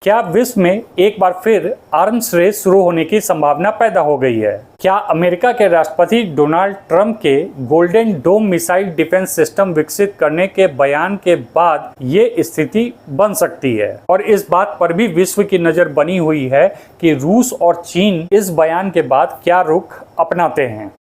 क्या विश्व में एक बार फिर आर्म्स रेस शुरू होने की संभावना पैदा हो गई है? क्या अमेरिका के राष्ट्रपति डोनाल्ड ट्रंप के golden dome missile defence system विकसित करने के बयान के बाद ये स्थिति बन सकती है? और इस बात पर भी विश्व की नजर बनी हुई है कि रूस और चीन इस बयान के बाद क्या रुख अपनाते हैं।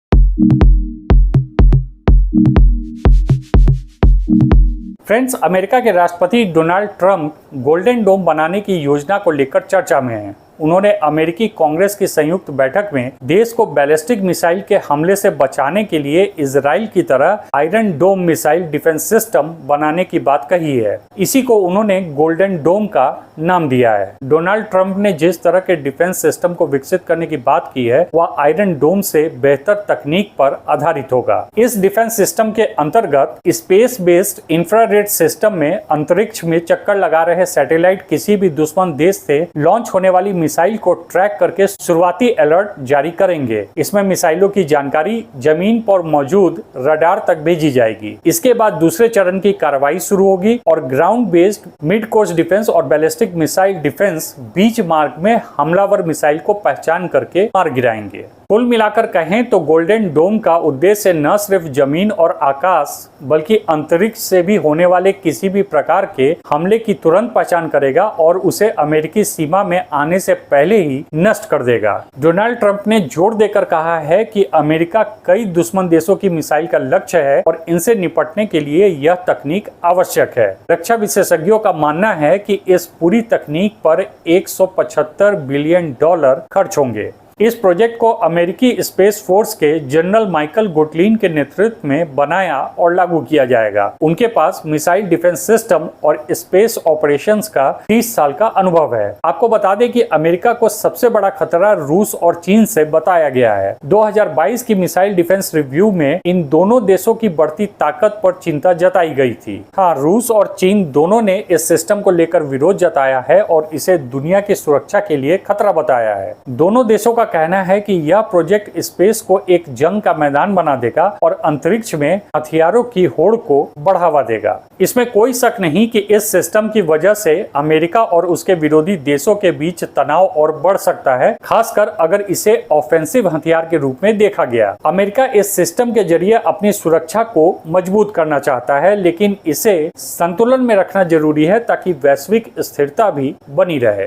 फ्रेंड्स, अमेरिका के राष्ट्रपति डोनाल्ड ट्रंप गोल्डन डोम बनाने की योजना को लेकर चर्चा में हैं। उन्होंने अमेरिकी कांग्रेस की संयुक्त बैठक में देश को बैलिस्टिक मिसाइल के हमले से बचाने के लिए इजराइल की तरह iron dome missile defence system बनाने की बात कही है। इसी को उन्होंने गोल्डन डोम का नाम दिया है। डोनाल्ड ट्रंप ने जिस तरह के डिफेंस सिस्टम को विकसित करने की बात की है वह आयरन डोम से बेहतर तकनीक पर आधारित होगा। इस डिफेंस सिस्टम के अंतर्गत स्पेस बेस्ड इंफ्रारेड सिस्टम में अंतरिक्ष में चक्कर लगा रहे सैटेलाइट किसी भी दुश्मन देश से लॉन्च होने वाली मिसाइल को ट्रैक करके शुरुआती अलर्ट जारी करेंगे। इसमें मिसाइलों की जानकारी जमीन पर मौजूद रडार तक भेजी जाएगी। इसके बाद दूसरे चरण की कार्रवाई शुरू होगी और ground based mid course defence और बैलिस्टिक मिसाइल डिफेंस बीच मार्ग में हमलावर मिसाइल को पहचान करके मार गिराएंगे। कुल मिलाकर कहें तो गोल्डन डोम का उद्देश्य न सिर्फ जमीन और आकाश बल्कि अंतरिक्ष से भी होने वाले किसी भी प्रकार के हमले की तुरंत पहचान करेगा और उसे अमेरिकी सीमा में आने से पहले ही नष्ट कर देगा। डोनाल्ड ट्रंप ने जोर देकर कहा है कि अमेरिका कई दुश्मन देशों की मिसाइल का लक्ष्य है और इनसे निपटने के लिए यह तकनीक आवश्यक है। रक्षा विशेषज्ञों का मानना है कि इस पूरी तकनीक पर $175 बिलियन खर्च होंगे। इस प्रोजेक्ट को अमेरिकी स्पेस फोर्स के जनरल माइकल गुटलीन के नेतृत्व में बनाया और लागू किया जाएगा। उनके पास मिसाइल डिफेंस सिस्टम और स्पेस ऑपरेशंस का 30 साल का अनुभव है। आपको बता दें कि अमेरिका को सबसे बड़ा खतरा रूस और चीन से बताया गया है। 2022 की मिसाइल डिफेंस रिव्यू में इन दोनों देशों की बढ़ती ताकत पर चिंता जताई गई थी। हाँ, रूस और चीन दोनों ने इस सिस्टम को लेकर विरोध जताया है और इसे दुनिया की सुरक्षा के लिए खतरा बताया है। दोनों देशों का कहना है कि यह प्रोजेक्ट स्पेस को एक जंग का मैदान बना देगा और अंतरिक्ष में हथियारों की होड़ को बढ़ावा देगा। इसमें कोई शक नहीं कि इस सिस्टम की वजह से अमेरिका और उसके विरोधी देशों के बीच तनाव और बढ़ सकता है, खासकर अगर इसे ऑफेंसिव हथियार के रूप में देखा गया। अमेरिका इस सिस्टम के जरिए अपनी सुरक्षा को मजबूत करना चाहता है, लेकिन इसे संतुलन में रखना जरूरी है ताकि वैश्विक स्थिरता भी बनी रहे।